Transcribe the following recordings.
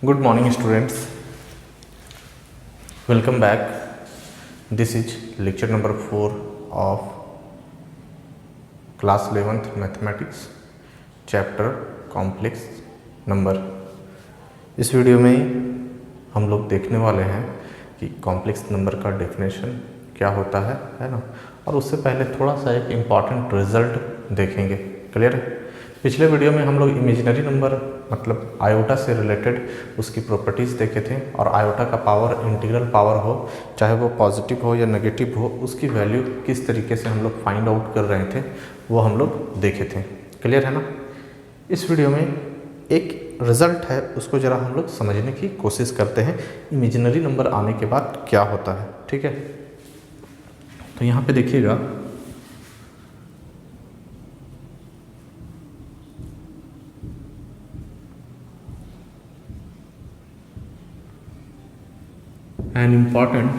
Good morning, students. Welcome back. This is lecture number 4 of class 11th mathematics, chapter complex number. इस video में हम लोग देखने वाले हैं कि कॉम्प्लेक्स नंबर का डेफिनेशन क्या होता है ना। और उससे पहले थोड़ा सा एक इम्पॉर्टेंट रिजल्ट देखेंगे। क्लियर है? पिछले वीडियो में हम लोग इमेजिनरी नंबर मतलब आयोटा से रिलेटेड उसकी प्रॉपर्टीज़ देखे थे, और आयोटा का पावर इंटीग्रल पावर हो, चाहे वो पॉजिटिव हो या नेगेटिव हो, उसकी वैल्यू किस तरीके से हम लोग फाइंड आउट कर रहे थे वो हम लोग देखे थे। क्लियर है ना? इस वीडियो में एक रिज़ल्ट है, उसको ज़रा हम लोग समझने की कोशिश करते हैं। इमेजिनरी नंबर आने के बाद क्या होता है, ठीक है? तो यहाँ पे देखिएगा, an important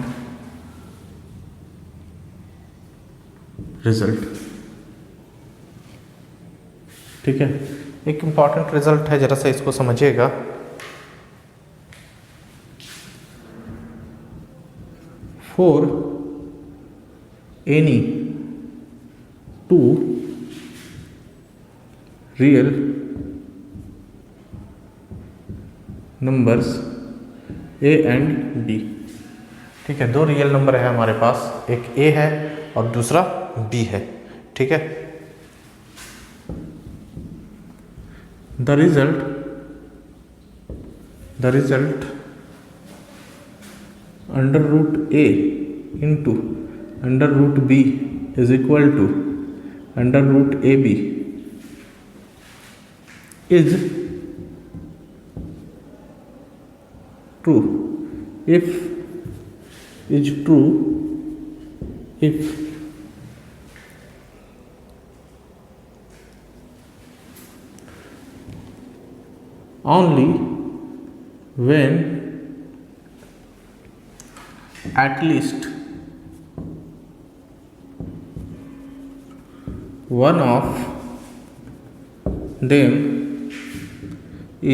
result, ठीक है? एक इम्पॉर्टेंट रिजल्ट है, जरा सा इसको समझिएगा। For any two real numbers A and B, ठीक है? दो रियल नंबर है हमारे पास, एक ए है और दूसरा बी है, ठीक है? The result under root A into under root B is equal to under root A B is true if only when at least one of them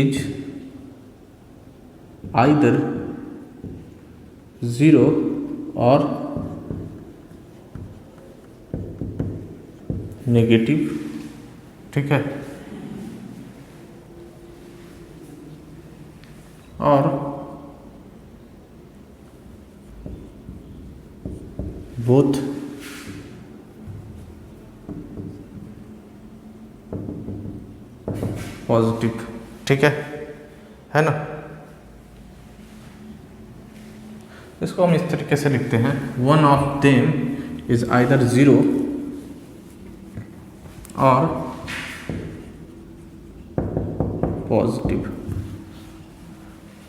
is either 0 और नेगेटिव, ठीक है? और बोथ पॉजिटिव, ठीक है ना? इसको हम इस तरीके से लिखते हैं, one of them is either 0 और पॉजिटिव,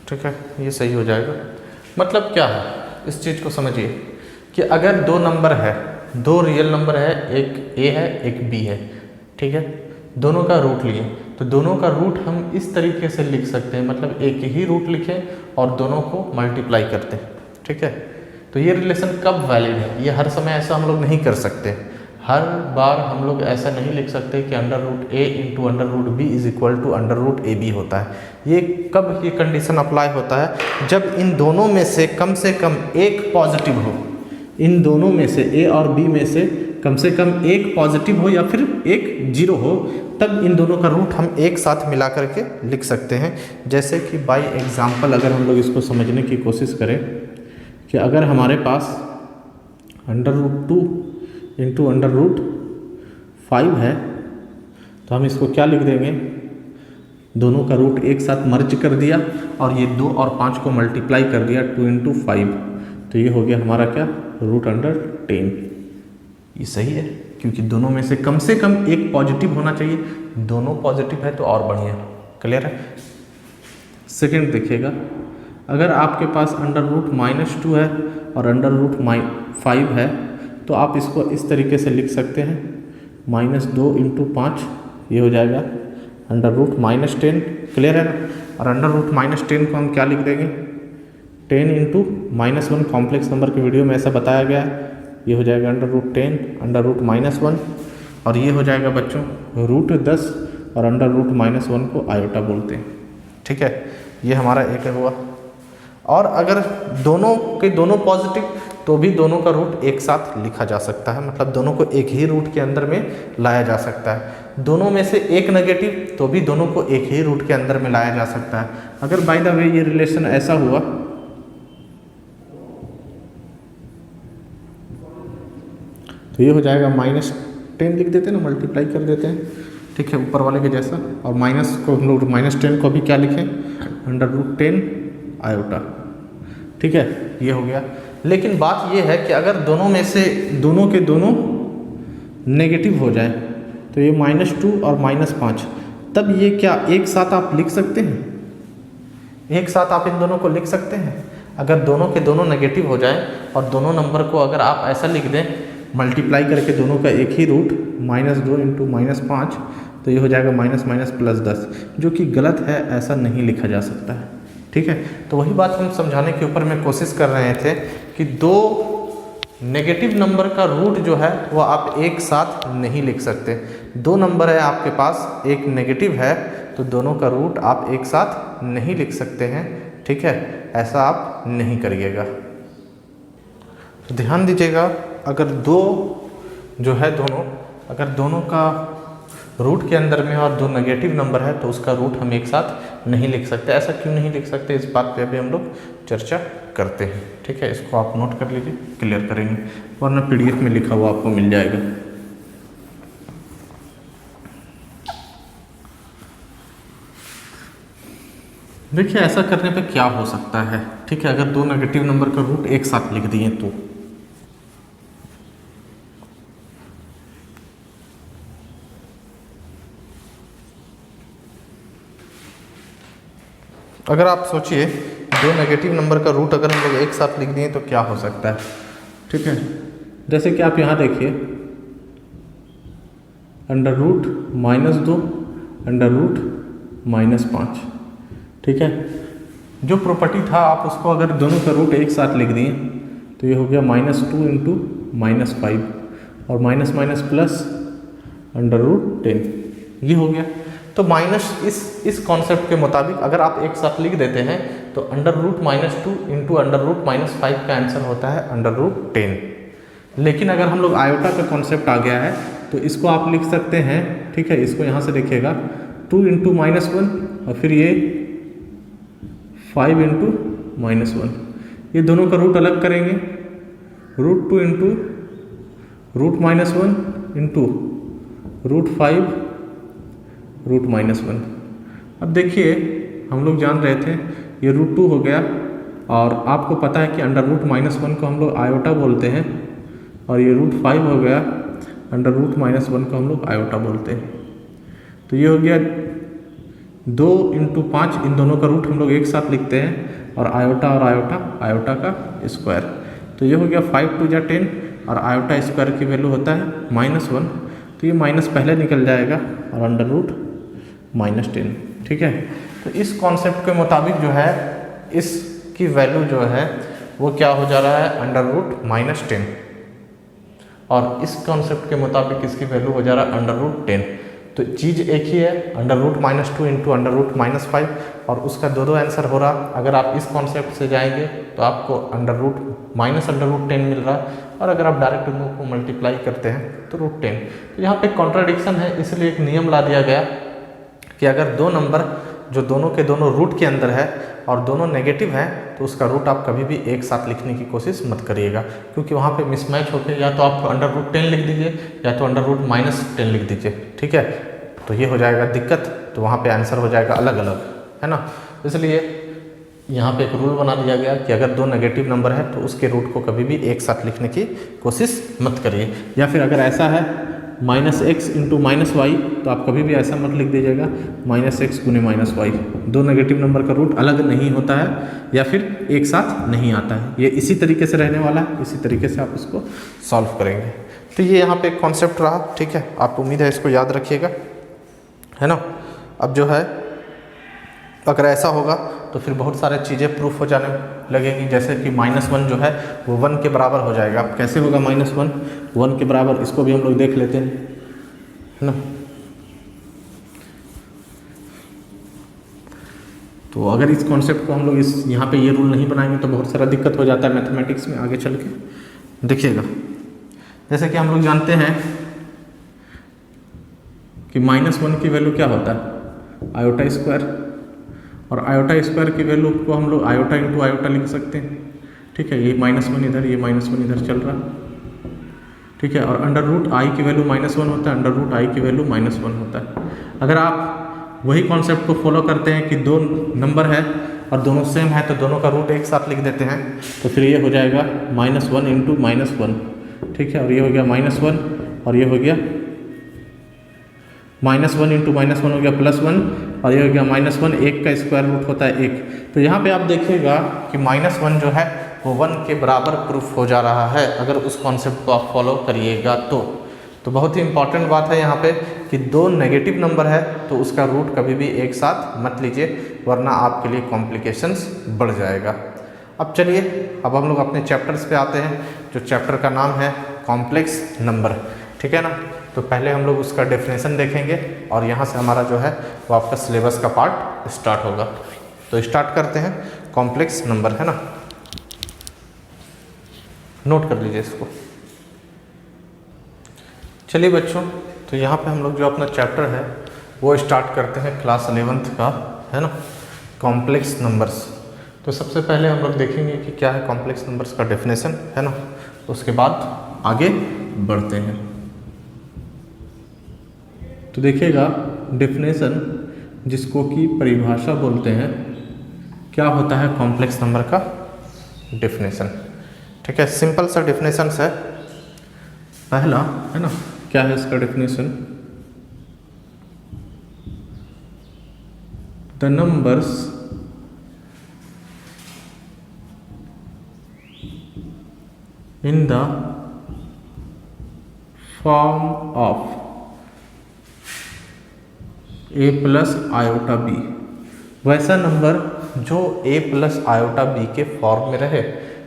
ठीक है? ये सही हो जाएगा। मतलब क्या है, इस चीज़ को समझिए कि अगर दो नंबर है, दो रियल नंबर है, एक ए है एक बी है, ठीक है? दोनों का रूट लिए, तो दोनों का रूट हम इस तरीके से लिख सकते हैं, मतलब एक ही रूट लिखें और दोनों को मल्टीप्लाई करते हैं, ठीक है? तो ये रिलेशन कब वैलिड है? ये हर समय ऐसा हम लोग नहीं कर सकते। हर बार हम लोग ऐसा नहीं लिख सकते कि under root A into under root B is equal to under root A B होता है। ये कब ये कंडीशन अप्लाई होता है? जब इन दोनों में से कम एक पॉजिटिव हो, इन दोनों में से ए और बी में से कम एक पॉजिटिव हो या फिर एक 0 हो, तब इन दोनों का रूट हम एक साथ मिला करके लिख सकते हैं। जैसे कि बाय एग्जांपल अगर हम लोग इसको समझने की कोशिश करें कि अगर हमारे पास under root 2 into under root 5 है, तो हम इसको क्या लिख देंगे? दोनों का रूट एक साथ मर्ज कर दिया और ये 2 और 5 को मल्टीप्लाई कर दिया, 2 इंटू 5, तो ये हो गया हमारा क्या? Root under 10। ये सही है, क्योंकि दोनों में से कम एक पॉजिटिव होना चाहिए। दोनों पॉजिटिव है तो और बढ़िया। क्लियर है? सेकेंड देखिएगा, अगर आपके पास अंडर रूट -2 है और अंडर रूट 5 है, तो आप इसको इस तरीके से लिख सकते हैं, -2 इंटू 5, ये हो जाएगा अंडर रूट -10। क्लियर है ना? और अंडर रूट -10 को हम क्या लिख देंगे? 10 इंटू -1, कॉम्प्लेक्स नंबर के वीडियो में ऐसा बताया गया है। ये हो जाएगा अंडर रूट 10 अंडर रूट -1, और ये हो जाएगा बच्चों रूट 10, और अंडर रूट -1 को आयोटा बोलते हैं। ठीक है, ये हमारा एक हुआ। और अगर दोनों के दोनों पॉजिटिव तो भी दोनों का रूट एक साथ लिखा जा सकता है, मतलब दोनों को एक ही रूट के अंदर में लाया जा सकता है। दोनों में से एक नेगेटिव तो भी दोनों को एक ही रूट के अंदर में लाया जा सकता है। अगर बाय द वे ये रिलेशन ऐसा हुआ तो ये हो जाएगा -10 लिख देते हैं ना, मल्टीप्लाई कर देते हैं, ठीक है, ऊपर वाले के जैसा। और माइनस को हम लोग -10 को भी क्या लिखें, √10 आयोटा, ठीक है, ये हो गया। लेकिन बात ये है कि अगर दोनों में से दोनों के दोनों नेगेटिव हो जाए तो ये -2 और -5, तब ये क्या एक साथ आप लिख सकते हैं, एक साथ आप इन दोनों को लिख सकते हैं। अगर दोनों के दोनों नेगेटिव हो जाए और दोनों नंबर को अगर आप ऐसा लिख दें, मल्टीप्लाई करके दोनों का एक ही रूट, -2 इंटू -5, तो ये हो जाएगा -+10, जो कि गलत है, ऐसा नहीं लिखा जा सकता है, ठीक है। तो वही बात हम समझाने के ऊपर में कोशिश कर रहे थे कि दो नेगेटिव नंबर का रूट जो है वो आप एक साथ नहीं लिख सकते। दो नंबर है आपके पास, एक नेगेटिव है, तो दोनों का रूट आप एक साथ नहीं लिख सकते हैं, ठीक है, ऐसा आप नहीं करिएगा। तो ध्यान दीजिएगा, अगर दो जो है दोनों, अगर दोनों का रूट के अंदर में और दो नेगेटिव नंबर है तो उसका रूट हम एक साथ नहीं लिख सकते। ऐसा क्यों नहीं लिख सकते, इस बात पे अभी हम लोग चर्चा करते हैं, ठीक है। इसको आप नोट कर लीजिए, क्लियर करेंगे, वरना PDF में लिखा हुआ आपको मिल जाएगा। देखिए ऐसा करने पे क्या हो सकता है, ठीक है, अगर दो नेगेटिव नंबर का रूट एक साथ लिख दिए तो अगर आप सोचिए दो नेगेटिव नंबर का रूट अगर हम लोग एक साथ लिख दिए तो क्या हो सकता है, ठीक है। जैसे कि आप यहाँ देखिए, √-2 √-5, ठीक है। जो प्रॉपर्टी था आप उसको अगर दोनों का रूट एक साथ लिख दिए तो ये हो गया -2 इंटू -5 और माइनस माइनस प्लस √10, ये हो गया। तो माइनस इस कॉन्सेप्ट के मुताबिक अगर आप एक साथ लिख देते हैं तो √-2 इंटू √-5 का आंसर होता है √10। लेकिन अगर हम लोग आयोटा का कॉन्सेप्ट आ गया है तो इसको आप लिख सकते हैं, ठीक है, इसको यहाँ से देखिएगा 2 इंटू -1 और फिर ये 5 इंटू -1, ये दोनों का रूट अलग करेंगे, √2 इंटू √-1 इंटू √5 √-1। अब देखिए हम लोग जान रहे थे ये √2 हो गया और आपको पता है कि √-1 को हम लोग आयोटा बोलते हैं और ये √5 हो गया, √-1 को हम लोग आयोटा बोलते हैं। तो ये हो गया 2 इंटू 5, इन दोनों का रूट हम लोग एक साथ लिखते हैं और आयोटा का स्क्वायर। तो ये हो गया 5×2 = 10 और आयोटा स्क्वायर की वैल्यू होता है -1, तो ये माइनस पहले निकल जाएगा और √-10, ठीक है। तो इस कॉन्सेप्ट के मुताबिक जो है इसकी वैल्यू जो है वो क्या हो जा रहा है √-10 और इस कॉन्सेप्ट के मुताबिक इसकी वैल्यू हो जा रहा है √10। तो चीज़ एक ही है, √-2 इंटू √-5 और उसका दो आंसर हो रहा। अगर आप इस कॉन्सेप्ट से जाएंगे तो आपको -√10 मिल रहा और अगर आप डायरेक्ट को मल्टीप्लाई करते हैं तो √10। तो यहाँ पे कॉन्ट्राडिक्शन है, इसलिए एक नियम ला दिया गया कि अगर दो नंबर जो दोनों के दोनों रूट के अंदर है और दोनों नेगेटिव हैं तो उसका रूट आप कभी भी एक साथ लिखने की कोशिश मत करिएगा, क्योंकि वहाँ पे मिसमैच होकर या तो आप √10 लिख दीजिए या तो √-10 लिख दीजिए, ठीक है। तो ये हो जाएगा दिक्कत, तो वहाँ पे आंसर हो जाएगा अलग अलग, है ना। इसलिए यहाँ पे एक रूल बना दिया गया कि अगर दो नेगेटिव नंबर है तो उसके रूट को कभी भी एक साथ लिखने की कोशिश मत करिए। या फिर अगर ऐसा है -x इंटू -y तो आप कभी भी ऐसा मत लिख दीजिएगा -x × -y। दो नेगेटिव नंबर का रूट अलग नहीं होता है या फिर एक साथ नहीं आता है, ये इसी तरीके से रहने वाला है, इसी तरीके से आप इसको सॉल्व करेंगे। तो ये यहाँ पे एक कॉन्सेप्ट रहा, ठीक है, आपको उम्मीद है इसको याद रखिएगा, है ना। अब जो है अगर ऐसा होगा तो फिर बहुत सारे चीज़ें प्रूफ हो जाने लगेंगी, जैसे कि -1 जो है वो 1 के बराबर हो जाएगा। अब कैसे होगा -1 के बराबर, इसको भी हम लोग देख लेते हैं, है ना। तो अगर इस कॉन्सेप्ट को हम लोग इस यहाँ पे ये रूल नहीं बनाएंगे तो बहुत सारा दिक्कत हो जाता है मैथमेटिक्स में आगे चल के। देखिएगा, जैसे कि हम लोग जानते हैं कि -1 की वैल्यू क्या होता है, आयोटा स्क्वायर, और आयोटा स्क्वायर की वैल्यू को हम लोग आयोटा इंटू आयोटा लिख सकते हैं। ठीक है, ये -1 इधर, ये -1 इधर चल रहा है। ठीक है, और अंडर रूट आई की वैल्यू -1 होता है, अंडर रूट आई की वैल्यू -1 होता है। अगर आप वही कॉन्सेप्ट को फॉलो करते हैं कि दो नंबर है और दोनों सेम है तो दोनों का रूट एक साथ लिख देते हैं, तो फिर ये हो जाएगा -1 इंटू -1। ठीक है, और ये हो गया -1 और ये हो गया -1 इंटू -1 हो गया +1 और ये हो गया -1, 1 का स्क्वायर रूट होता है 1। तो यहाँ पे आप देखिएगा कि -1 जो है वो 1 के बराबर प्रूफ हो जा रहा है अगर उस कॉन्सेप्ट को आप फॉलो करिएगा तो बहुत ही इंपॉर्टेंट बात है यहाँ पे कि दो नेगेटिव नंबर है तो उसका रूट कभी भी एक साथ मत लीजिए, वरना आपके लिए कॉम्प्लिकेशंस बढ़ जाएगा। अब चलिए, अब हम लोग अपने चैप्टर्स पे आते हैं, जो चैप्टर का नाम है कॉम्प्लेक्स नंबर। ठीक है ना, तो पहले हम लोग उसका डेफिनेशन देखेंगे और यहाँ से हमारा जो है वो आपका सिलेबस का पार्ट स्टार्ट होगा। तो स्टार्ट करते हैं, कॉम्प्लेक्स नंबर है ना, नोट कर लीजिए इसको। चलिए बच्चों, तो यहाँ पे हम लोग जो अपना चैप्टर है वो स्टार्ट करते हैं क्लास 11th का, है ना, कॉम्प्लेक्स नंबर्स। तो सबसे पहले हम लोग देखेंगे कि क्या है कॉम्प्लेक्स नंबर्स का डेफिनेशन, है ना, उसके बाद आगे बढ़ते हैं। तो देखिएगा डेफिनेशन, जिसको कि परिभाषा बोलते हैं, क्या होता है कॉम्प्लेक्स नंबर का डेफिनेशन। ठीक है, सिंपल सा डेफिनेशन है। पहला, है ना, क्या है इसका definition, the numbers in the form of a plus iota B, वैसा नंबर जो a प्लस आयोटा बी के फॉर्म में रहे।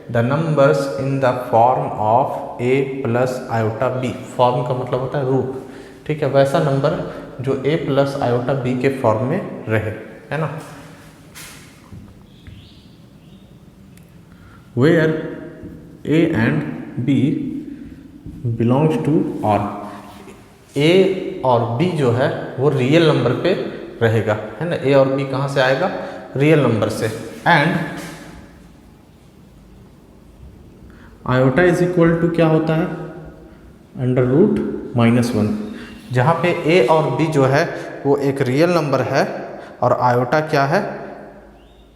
The numbers in the form of a plus iota B, form का मतलब होता है रूप। ठीक है, वैसा नंबर जो a प्लस आयोटा बी के फॉर्म में रहे, है ना। Where a and b belongs to R, a और b जो है वो रियल नंबर पे रहेगा, है ना। a और b कहाँ से आएगा, रियल नंबर से। And iota is equal to क्या होता है, अंडर रूट -1, जहाँ पे a और b जो है वो एक रियल नंबर है और आयोटा क्या है,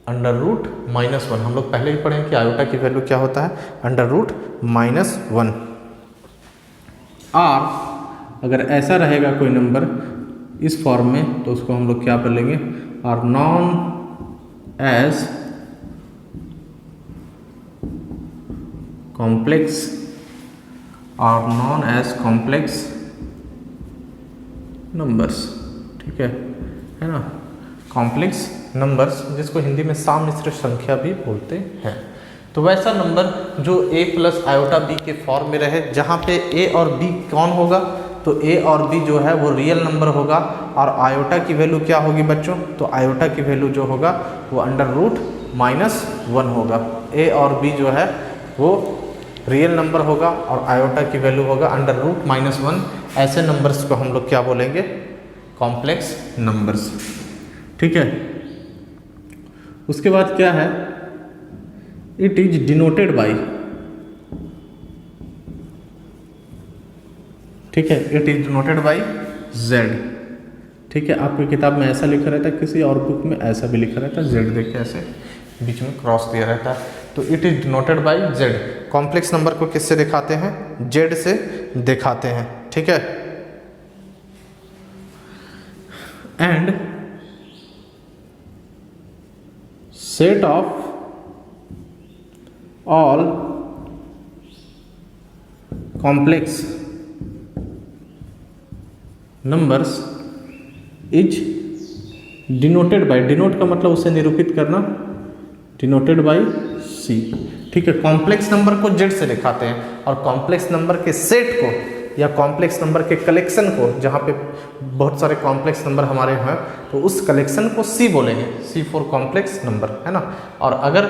अंडर रूट -1। हम लोग पहले ही पढ़े कि आयोटा की वैल्यू क्या होता है, अंडर रूट -1। और अगर ऐसा रहेगा कोई नंबर इस फॉर्म में तो उसको हम लोग क्या बोलेंगे, are known as complex, are known as complex numbers. ठीक है ना, कॉम्प्लेक्स नंबर्स, जिसको हिंदी में साम्मिश्र संख्या भी बोलते हैं। तो वैसा नंबर जो a प्लस आयोटा b के फॉर्म में रहे, जहाँ पे a और b कौन होगा, तो a और b जो है वो रियल नंबर होगा और आयोटा की वैल्यू क्या होगी बच्चों, तो आयोटा की वैल्यू जो होगा वो अंडर रूट -1 होगा। a और b जो है वो रियल नंबर होगा और आयोटा की वैल्यू होगा अंडर रूट -1। ऐसे नंबर्स को हम लोग क्या बोलेंगे, कॉम्प्लेक्स नंबर्स। ठीक है, उसके बाद क्या है, इट इज डिनोटेड बाई, ठीक है, it is denoted by z। ठीक है, आपकी किताब में ऐसा लिखा रहता है, किसी और बुक में ऐसा भी लिखा रहता है, z देखिए ऐसे बीच में क्रॉस दिया रहता है। तो it is denoted by z। Complex number को किससे दिखाते हैं, z से दिखाते हैं। ठीक है, and set of all complex numbers is denoted by, denote का मतलब उसे निरूपित करना, डिनोटेड बाय C। ठीक है, कॉम्प्लेक्स नंबर को Z से दिखाते हैं और कॉम्प्लेक्स नंबर के सेट को या कॉम्प्लेक्स नंबर के कलेक्शन को, जहाँ पे बहुत सारे कॉम्प्लेक्स नंबर हमारे हैं, तो उस कलेक्शन को C बोलेंगे, C फॉर कॉम्प्लेक्स नंबर, है ना। और अगर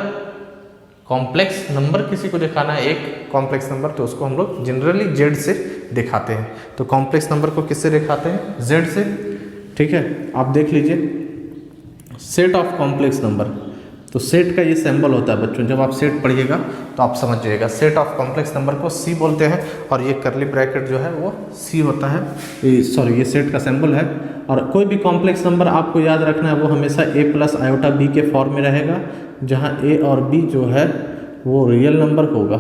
कॉम्प्लेक्स नंबर किसी को दिखाना है, एक कॉम्प्लेक्स नंबर, तो उसको हम लोग जनरली Z से दिखाते हैं। तो कॉम्प्लेक्स नंबर को किससे दिखाते हैं? Z से, ठीक है। आप देख लीजिए सेट ऑफ कॉम्प्लेक्स नंबर, तो सेट का ये सिंबल होता है बच्चों, जब आप सेट पढ़िएगा तो आप समझ जाइएगा। सेट ऑफ कॉम्प्लेक्स नंबर को C बोलते हैं, और ये करली ब्रैकेट जो है वो C होता है, ये सेट का सिंबल है। और कोई भी कॉम्प्लेक्स नंबर आपको याद रखना है, वो हमेशा A प्लस आयोटा B के फॉर्म में रहेगा, जहाँ A और B जो है वो रियल नंबर होगा।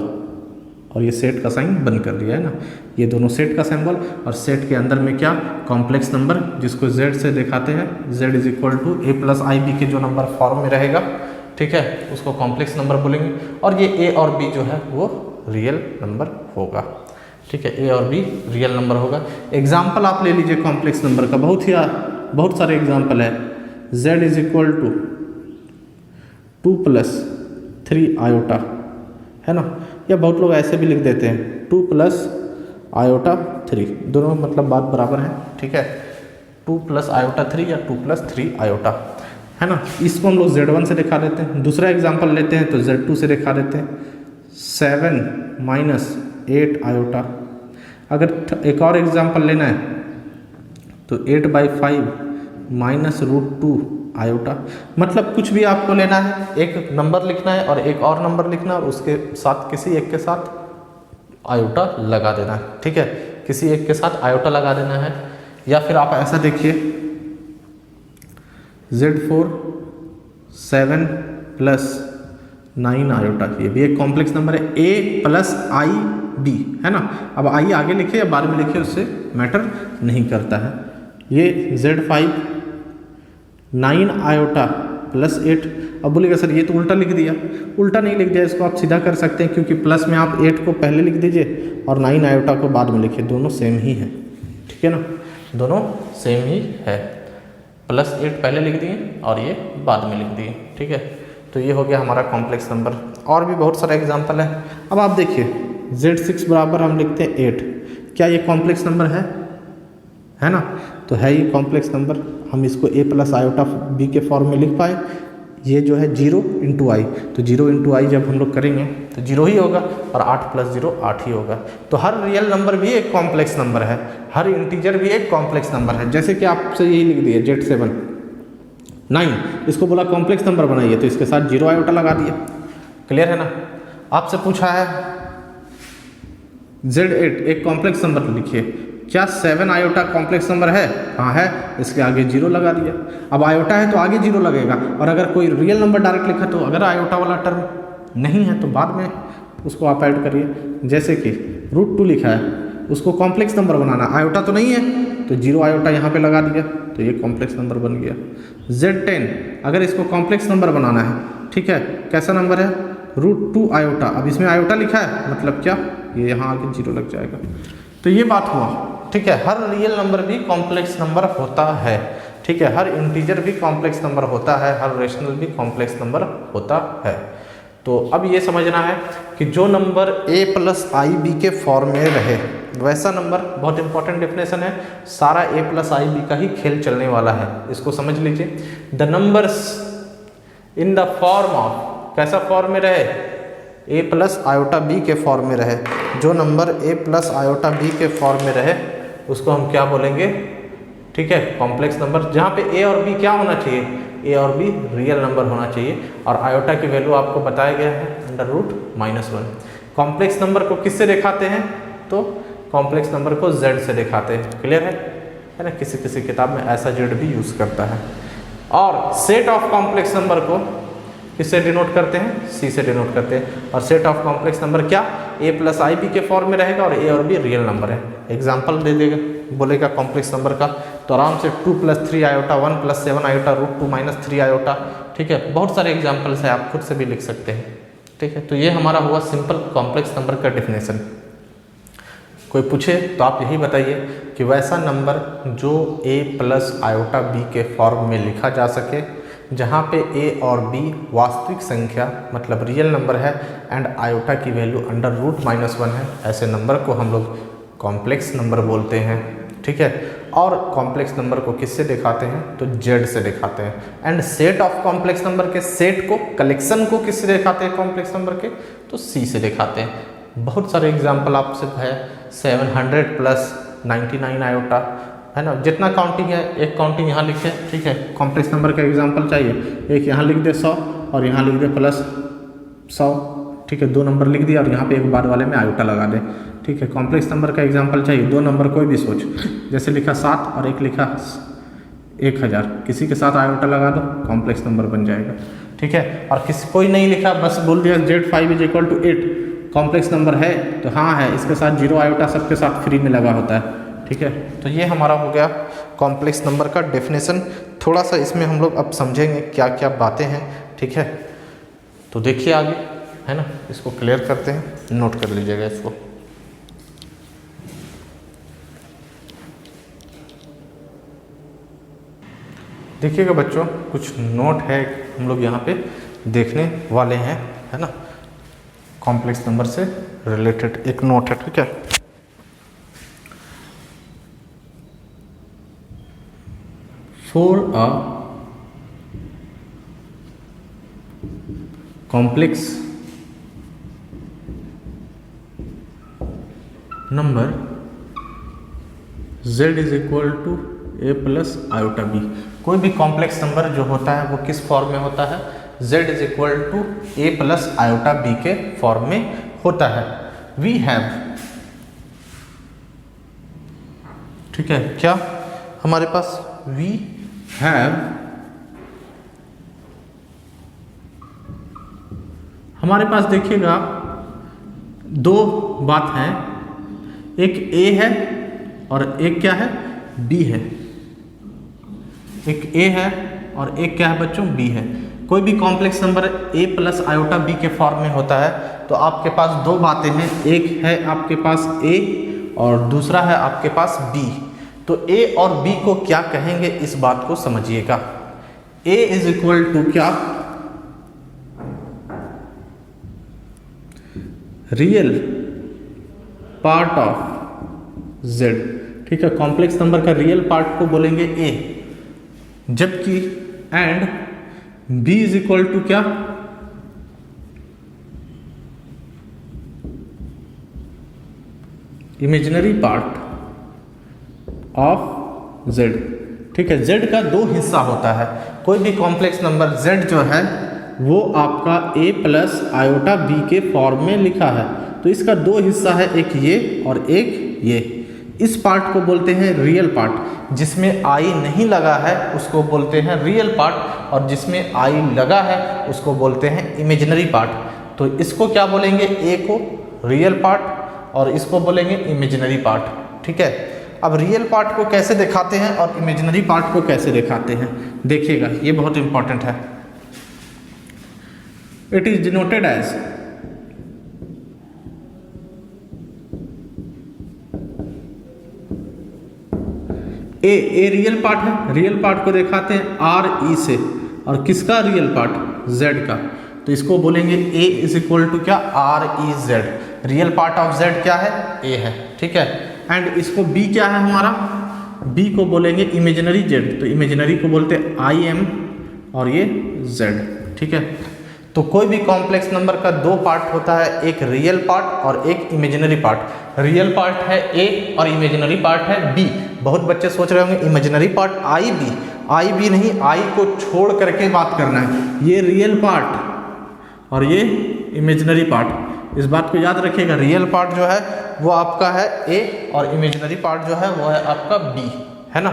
और ये सेट का साइन बंद कर दिया है ना, ये दोनों सेट का सिंबल, और सेट के अंदर में क्या, कॉम्प्लेक्स नंबर, जिसको Z से दिखाते हैं। Z is equal to A plus I B के जो नंबर फॉर्म में रहेगा, ठीक है, उसको कॉम्प्लेक्स नंबर बोलेंगे। और ये A और B जो है वो रियल नंबर होगा, ठीक है, A और B रियल नंबर होगा। एग्जाम्पल आप ले लीजिए कॉम्प्लेक्स नंबर का, बहुत सारे एग्जाम्पल है। Z is equal to 2 plus 3 iota, है ना, या बहुत लोग ऐसे भी लिख देते हैं 2 प्लस आयोटा 3, दोनों मतलब बात बराबर है, ठीक है। 2 प्लस आयोटा 3 या 2 प्लस 3 आयोटा, है ना। इसको हम लोग Z1 से दिखा देते हैं। दूसरा एग्जांपल लेते हैं तो Z2 से दिखा देते हैं, 7 माइनस 8 आयोटा। अगर एक और एग्जांपल लेना है तो 8/5 माइनस √2 आयोटा। मतलब कुछ भी आपको लेना है, एक नंबर लिखना है और एक और नंबर लिखना है, और उसके साथ किसी एक के साथ आयोटा लगा देना है, ठीक है, किसी एक के साथ आयोटा लगा देना है। या फिर आप ऐसा देखिए Z4 7 प्लस 9 आयोटा, ये भी एक कॉम्प्लेक्स नंबर है, A प्लस आई बी, है ना। अब आई आगे लिखे या बाद में लिखे उससे मैटर नहीं करता है। ये Z5 9 आयोटा प्लस 8। अब बोलेगा सर ये तो उल्टा लिख दिया। उल्टा नहीं लिख दिया, इसको आप सीधा कर सकते हैं, क्योंकि प्लस में आप 8 को पहले लिख दीजिए और 9 आयोटा को बाद में लिखिए, दोनों सेम ही है, ठीक है ना, दोनों सेम ही है। प्लस 8 पहले लिख दिए और ये बाद में लिख दिए, ठीक है। तो ये हो गया हमारा कॉम्प्लेक्स नंबर। और भी बहुत सारा एग्जाम्पल है। अब आप देखिए Z6 बराबर हम लिखते हैं 8, क्या ये कॉम्प्लेक्स नंबर है ना, तो है ये कॉम्प्लेक्स नंबर। हम इसको A प्लस आयोटा B के फॉर्म में लिख पाए। ये जो है 0 इंटू आई, तो 0 इंटू आई जब हम लोग करेंगे तो 0 ही होगा, और 8 प्लस 0 8 ही होगा। तो हर रियल नंबर भी एक कॉम्प्लेक्स नंबर है, हर इंटीजर भी एक कॉम्प्लेक्स नंबर है। जैसे कि आपसे यही लिख दिए Z7 9, इसको बोला कॉम्प्लेक्स नंबर बनाइए, तो इसके साथ 0 आयोटा लगा दिया। क्लियर है ना। आपसे पूछा है Z8 एक कॉम्प्लेक्स नंबर लिखिए, क्या 7 आयोटा कॉम्प्लेक्स नंबर है? हाँ है, इसके आगे 0 लगा दिया। अब आयोटा है तो आगे 0 लगेगा, और अगर कोई रियल नंबर डायरेक्ट लिखा तो अगर आयोटा वाला टर्म नहीं है तो बाद में उसको आप ऐड करिए। जैसे कि √2 लिखा है, उसको कॉम्प्लेक्स नंबर बनाना, आयोटा तो नहीं है तो 0 आयोटा यहाँ पे लगा दिया, तो ये कॉम्प्लेक्स नंबर बन गया। Z10 अगर इसको कॉम्प्लेक्स नंबर बनाना है, ठीक है, कैसा नंबर है? √2 आयोटा। अब इसमें आयोटा लिखा है, मतलब क्या, ये यहाँ आगे 0 लग जाएगा। तो ये बात हुआ, ठीक है। हर रियल नंबर भी कॉम्प्लेक्स नंबर होता है, ठीक है, हर इंटीजर भी कॉम्प्लेक्स नंबर होता है, हर रेशनल भी कॉम्प्लेक्स नंबर होता है। तो अब ये समझना है कि जो number A plus I B के फॉर्म में रहे वैसा नंबर, बहुत इंपॉर्टेंट डेफिनेशन है, सारा A प्लस आई बी का ही खेल चलने वाला है, इसको समझ लीजिए। The numbers in the form of, कैसा फॉर्म में रहे? A प्लस आयोटा B के फॉर्म में रहे। जो number A plus iota B के फॉर्म में रहे उसको हम क्या बोलेंगे? ठीक है, कॉम्प्लेक्स नंबर, जहाँ पे A और B क्या होना चाहिए? A और B रियल नंबर होना चाहिए, और आयोटा की वैल्यू आपको बताया गया है √-1। कॉम्प्लेक्स नंबर को किससे दिखाते हैं? तो कॉम्प्लेक्स नंबर को Z से दिखाते हैं। क्लियर है ना। किसी किसी किताब में ऐसा Z भी यूज़ करता है। और सेट ऑफ कॉम्प्लेक्स नंबर को किससे डिनोट करते हैं? C से डिनोट करते हैं। और सेट ऑफ कॉम्प्लेक्स नंबर क्या? A प्लस आई बी के फॉर्म में रहेगा, और A और B रियल नंबर है। एग्जाम्पल दे देगा, बोलेगा कॉम्प्लेक्स नंबर का, तो आराम से 2 plus 3 iota, 1 plus 7 iota, √2 minus 3 iota, ठीक है, बहुत सारे एग्जाम्पल्स हैं, आप खुद से भी लिख सकते हैं। ठीक है, तो ये हमारा हुआ सिंपल कॉम्प्लेक्स नंबर का डेफिनेशन। कोई पूछे तो आप यही बताइए कि वैसा नंबर जो A प्लस आयोटा B के फॉर्म में लिखा जा सके, जहाँ पे A और B वास्तविक संख्या मतलब रियल नंबर है, एंड आयोटा की वैल्यू √-1 है, ऐसे नंबर को हम लोग कॉम्प्लेक्स नंबर बोलते हैं, ठीक है। और कॉम्प्लेक्स नंबर को किससे दिखाते हैं, तो जेड से दिखाते हैं। And set of complex number के सेट को, कलेक्शन को किससे दिखाते हैं कॉम्प्लेक्स नंबर के, तो सी से दिखाते हैं। बहुत सारे एग्जाम्पल आपसे है, 700 प्लस 99 आयोटा, है ना। जितना काउंटिंग है, एक काउंटिंग यहाँ लिखे, ठीक है। कॉम्प्लेक्स नंबर का एग्जाम्पल चाहिए, एक यहाँ लिख दे 100 और यहाँ लिख दे प्लस 100, ठीक है। 2 नंबर लिख दिया और यहाँ पे एक बाद वाले में आयोटा लगा दे, ठीक है। कॉम्प्लेक्स नंबर का एग्जाम्पल चाहिए, 2 नंबर कोई भी सोच, जैसे लिखा 7 और एक लिखा 1000, किसी के साथ आयोटा लगा दो, कॉम्प्लेक्स नंबर बन जाएगा, ठीक है। और किसी कोई नहीं लिखा, बस बोल दिया Z5 = 8, कॉम्प्लेक्स नंबर है तो हाँ है, इसके साथ 0 आयोटा सबके साथ फ्री में लगा होता है, ठीक है। तो ये हमारा हो गया कॉम्प्लेक्स नंबर का डेफिनेशन। थोड़ा सा इसमें हम लोग अब समझेंगे क्या क्या बातें हैं, ठीक है। तो देखिए आगे, है ना, इसको क्लियर करते हैं, नोट कर लीजिएगा इसको। देखिएगा बच्चों, कुछ नोट है हम लोग यहाँ पे देखने वाले हैं, है ना। कॉम्प्लेक्स नंबर से रिलेटेड एक नोट है, ठीक है। For a complex number z = a + iota b। कोई भी कॉम्प्लेक्स नंबर जो होता है वो किस फॉर्म में होता है, z = a + आयोटा b के फॉर्म में होता है। वी हैव, ठीक है, क्या हमारे पास, वी हैव, हमारे पास देखिएगा 2 बात हैं, एक a है और एक क्या है, b है। एक a है और एक क्या है बच्चों, b है। कोई भी complex number a + iota b के फॉर्म में होता है तो आपके पास 2 बातें हैं, एक है आपके पास a और दूसरा है आपके पास b। तो a और b को क्या कहेंगे, इस बात को समझिएगा। a = क्या, रियल पार्ट ऑफ z, ठीक है। कॉम्प्लेक्स नंबर का रियल पार्ट को बोलेंगे a, जबकि एंड b = क्या, इमेजिनरी पार्ट ऑफ z, ठीक है। z का 2 हिस्सा होता है। कोई भी कॉम्प्लेक्स नंबर z जो है वो आपका a + आयोटा b के फॉर्म में लिखा है, तो इसका 2 हिस्सा है, एक ये और एक ये। इस पार्ट को बोलते हैं रियल पार्ट, जिसमें i नहीं लगा है उसको बोलते हैं रियल पार्ट, और जिसमें i लगा है उसको बोलते हैं इमेजिनरी पार्ट। तो इसको क्या बोलेंगे, a को रियल पार्ट और इसको बोलेंगे इमेजिनरी पार्ट, ठीक है। अब रियल पार्ट को कैसे दिखाते हैं और इमेजिनरी पार्ट को कैसे दिखाते हैं, देखिएगा, ये बहुत इंपॉर्टेंट है। It is denoted as A real part है, रियल पार्ट को दिखाते हैं RE से, और किसका रियल पार्ट, Z का, तो इसको बोलेंगे A = क्या, REZ। Real part of Z क्या है, A है, ठीक है। एंड इसको B क्या है हमारा, B को बोलेंगे इमेजिनरी Z, तो इमेजिनरी को बोलते हैं IM और ये Z, ठीक है। तो कोई भी कॉम्प्लेक्स नंबर का 2 पार्ट होता है, एक रियल पार्ट और एक इमेजिनरी पार्ट। रियल पार्ट है A और इमेजिनरी पार्ट है B। बहुत बच्चे सोच रहे होंगे इमेजिनरी पार्ट IB नहीं, I को छोड़ करके बात करना है। ये रियल पार्ट और ये इमेजिनरी पार्ट, इस बात को याद रखिएगा। रियल पार्ट जो है वो आपका है A और इमेजिनरी पार्ट जो है वो है आपका B, है ना।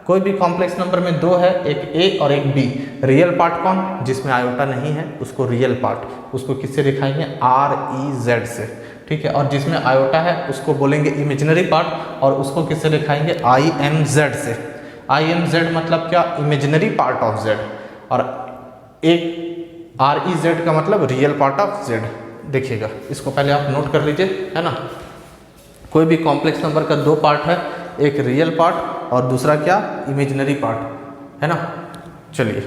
कोई भी कॉम्प्लेक्स नंबर में 2 है, एक A और एक B। रियल पार्ट कौन, जिसमें आयोटा नहीं है उसको रियल पार्ट, उसको किससे दिखाएंगे, REZ से, ठीक है। और जिसमें आयोटा है उसको बोलेंगे इमेजिनरी पार्ट, और उसको किससे दिखाएंगे, IMZ से। IMZ मतलब क्या, इमेजिनरी पार्ट ऑफ Z, और एक REZ का मतलब रियल पार्ट ऑफ Z। देखिएगा, इसको पहले आप नोट कर लीजिए, है ना। कोई भी कॉम्प्लेक्स नंबर का 2 पार्ट है, एक रियल पार्ट और दूसरा क्या, इमेजिनरी पार्ट, है ना। चलिए,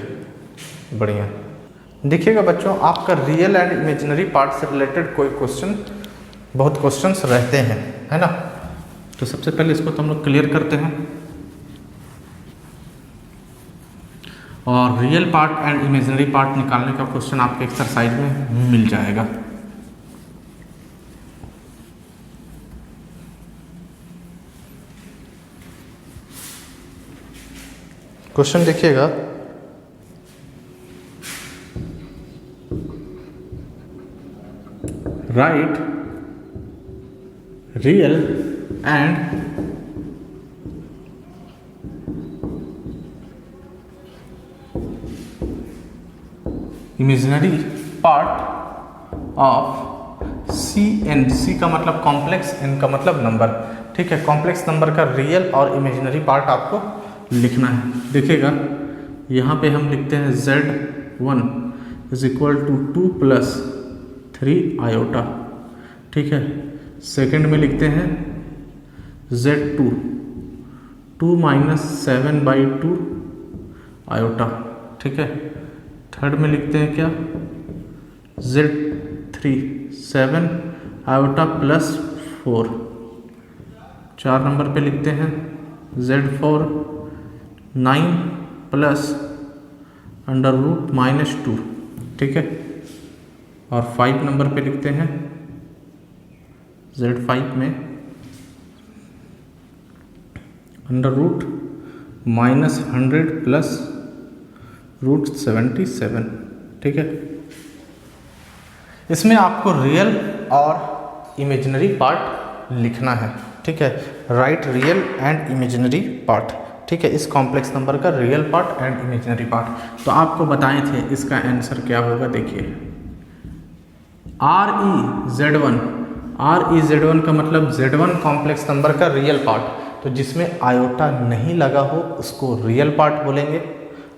बढ़िया। देखिएगा बच्चों, आपका रियल एंड इमेजिनरी पार्ट से रिलेटेड कोई क्वेश्चन, बहुत क्वेश्चंस रहते हैं, है ना। तो सबसे पहले इसको तो हम लोग क्लियर करते हैं, और real part and imaginary part निकालने का क्वेश्चन आपके एक्सरसाइज में मिल जाएगा। क्वेश्चन देखिएगा, right real and imaginary part of C N. C का मतलब कॉम्प्लेक्स, एन का मतलब नंबर। ठीक है, कॉम्प्लेक्स नंबर का रियल और इमेजिनरी पार्ट आपको लिखना है। देखिएगा यहाँ पे हम लिखते हैं Z1 is equal to 2 + 3 iota. ठीक है, सेकंड में लिखते हैं Z2 2 - 7/2 आयोटा। ठीक है, थर्ड में लिखते हैं क्या, Z3 7 आयोटा +4। 4 नंबर पे लिखते हैं Z4 9 + √-2। ठीक है, और 5 नंबर पे लिखते हैं Z5 में √-100 + √77। ठीक है, इसमें आपको रियल और इमेजिनरी पार्ट लिखना है। ठीक है, right real and imaginary part. ठीक है, इस कॉम्प्लेक्स नंबर का real part and imaginary part. तो आपको बताए थे इसका आंसर क्या होगा। देखिए ReZ1 का मतलब Z1 कॉम्प्लेक्स नंबर का रियल पार्ट। तो जिसमें आयोटा नहीं लगा हो उसको रियल पार्ट बोलेंगे,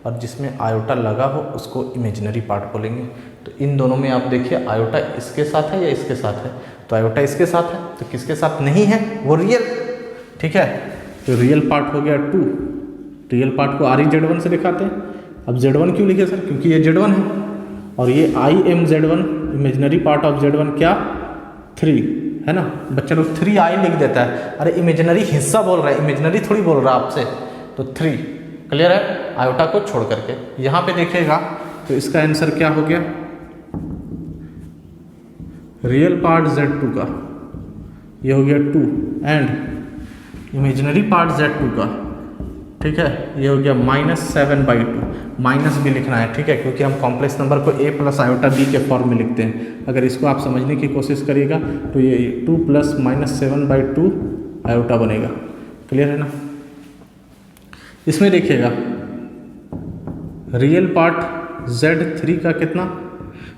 और जिसमें आयोटा लगा हो उसको इमेजिनरी पार्ट बोलेंगे। तो इन दोनों में आप देखिए आयोटा इसके साथ है या इसके साथ है, तो आयोटा इसके साथ है, तो किसके साथ नहीं है, वो रियल। ठीक है, तो रियल पार्ट हो गया 2। रियल पार्ट को ReZ1 से दिखाते हैं। अब Z1 क्यों लिखे सर, क्योंकि ये Z1 है, और ये IMZ1 imaginary part of Z1 क्या 3 है ना। बच्चा लोग 3i लिख देता है, अरे इमेजिनरी हिस्सा बोल रहा है, इमेजिनरी थोड़ी बोल रहा है आपसे। तो 3 क्लियर है, आयोटा को छोड़ करके। यहाँ पे देखिएगा तो इसका आंसर क्या हो गया, रियल पार्ट Z2 का ये हो गया 2 एंड इमेजिनरी पार्ट Z2 का, ठीक है, ये हो गया -7/2। माइनस भी लिखना है, ठीक है, क्योंकि हम कॉम्प्लेक्स नंबर को a + आयोटा b के फॉर्म में लिखते हैं। अगर इसको आप समझने की कोशिश करिएगा तो ये 2 + -7/2 आयोटा बनेगा। क्लियर है ना। इसमें देखिएगा रियल पार्ट Z3 का कितना,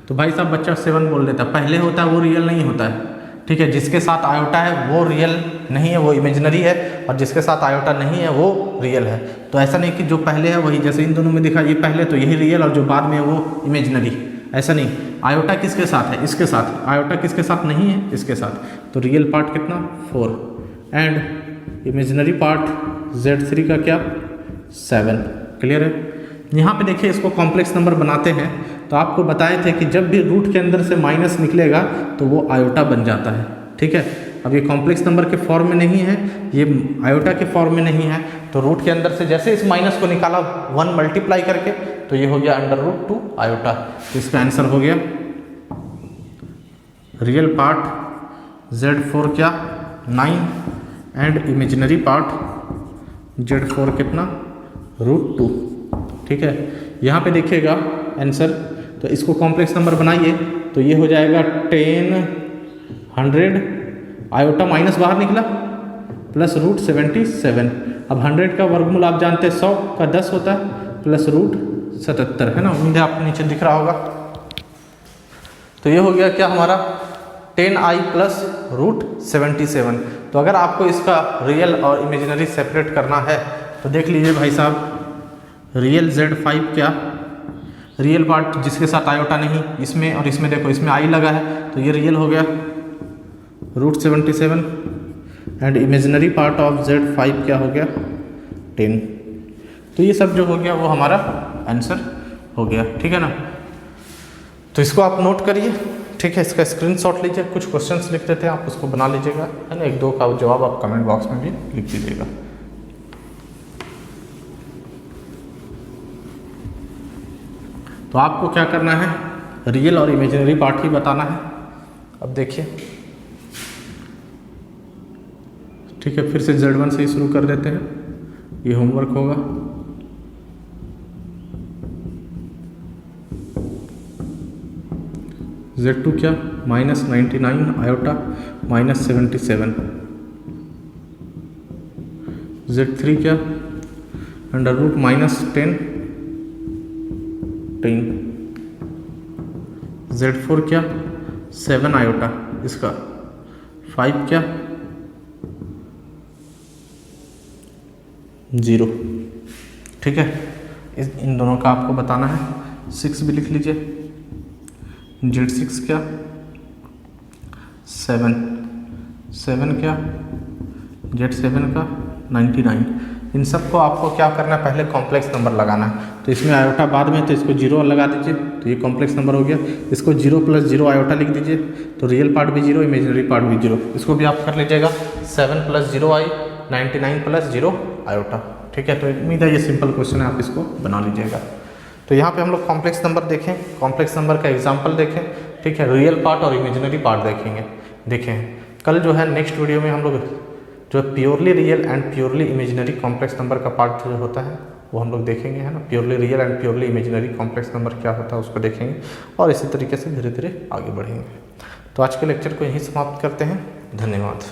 तो भाई साहब बच्चा 7 बोल देता है। पहले होता है वो रियल नहीं होता है। ठीक है, जिसके साथ आयोटा है वो रियल नहीं है, वो इमेजिनरी है, और जिसके साथ आयोटा नहीं है वो रियल है। तो ऐसा नहीं कि जो पहले है वही, जैसे इन दोनों में दिखा ये पहले तो यही रियल और जो बाद में है वो इमेजिनरी, ऐसा नहीं। आयोटा किसके साथ है, इसके साथ। आयोटा किसके साथ नहीं है, इसके साथ। तो रियल पार्ट कितना 4 एंड इमेजिनरी पार्ट Z3 का क्या 7। क्लियर है। यहाँ पे देखिए इसको कॉम्प्लेक्स नंबर बनाते हैं तो आपको बताए थे कि जब भी रूट के अंदर से माइनस निकलेगा तो वो आयोटा बन जाता है। ठीक है, अब ये कॉम्प्लेक्स नंबर के फॉर्म में नहीं है, ये आयोटा के फॉर्म में नहीं है, तो रूट के अंदर से जैसे इस माइनस को निकाला 1 मल्टीप्लाई करके तो ये हो गया √2 आयोटा। तो इसका आंसर हो गया रियल पार्ट Z4 क्या 9 एंड इमेजिनरी पार्ट Z4 कितना √2। ठीक है, यहाँ पे देखिएगा आंसर, तो इसको कॉम्प्लेक्स नंबर बनाइए तो ये हो जाएगा 10 100 आयोटा माइनस बाहर निकला प्लस √77। अब 100 का वर्गमूल आप जानते हैं 100 का 10 होता है प्लस √77 है ना। उम्मीद है आपको नीचे दिख रहा होगा। तो ये हो गया क्या हमारा 10i प्लस √77। तो अगर आपको इसका रियल और इमेजिनरी सेपरेट करना है तो देख लीजिए भाई साहब, रियल Z5 क्या रियल पार्ट जिसके साथ आयोटा नहीं, इसमें और इसमें देखो इसमें i लगा है तो ये रियल हो गया √77 and imaginary part of Z5 क्या हो गया 10। तो ये सब जो हो गया वो हमारा आंसर हो गया। ठीक है ना, तो इसको आप नोट करिए। ठीक है, इसका स्क्रीनशॉट लीजिए, कुछ क्वेश्चंस लिख देते हैं, आप उसको बना लीजिएगा, है ना। एक दो का जवाब आप कमेंट बॉक्स में भी लिख दीजिएगा। तो आपको क्या करना है, रियल और इमेजिनरी पार्ट ही बताना है। अब देखिए, ठीक है, फिर से Z1 से ही शुरू कर देते हैं, ये होमवर्क होगा। Z2 क्या, -99 आयोटा -77। Z3 क्या, √-10 10। Z4 क्या, 7 आयोटा, इसका 5 क्या, 0। ठीक है, इन दोनों का आपको बताना है। 6 भी लिख लीजिए, Z6 क्या, 7 क्या, Z7 का 99। इन सबको आपको क्या करना है, पहले कॉम्प्लेक्स नंबर लगाना है। तो इसमें आयोटा बाद में, तो इसको 0 लगा दीजिए, तो ये कॉम्प्लेक्स नंबर हो गया। इसको 0 + 0 आयोटा लिख दीजिए, तो रियल पार्ट भी 0, इमेजिनरी पार्ट भी 0। इसको भी आप कर लीजिएगा, 7 + 0 आई, 99 + 0 आयोटा। ठीक है, तो उम्मीद है ये सिंपल क्वेश्चन है, आप इसको बना लीजिएगा। तो यहाँ पे हम लोग कॉम्प्लेक्स नंबर देखें, कॉम्प्लेक्स नंबर का एग्जाम्पल देखें। ठीक है, रियल पार्ट और इमेजिनरी पार्ट देखेंगे। देखें, कल जो है नेक्स्ट वीडियो में हम लोग जो purely real and purely imaginary complex number का पार्ट जो होता है वो हम लोग देखेंगे, है ना। Purely real and purely imaginary complex number क्या होता है उसको देखेंगे, और इसी तरीके से धीरे धीरे आगे बढ़ेंगे। तो आज के लेक्चर को यहीं समाप्त करते हैं। धन्यवाद।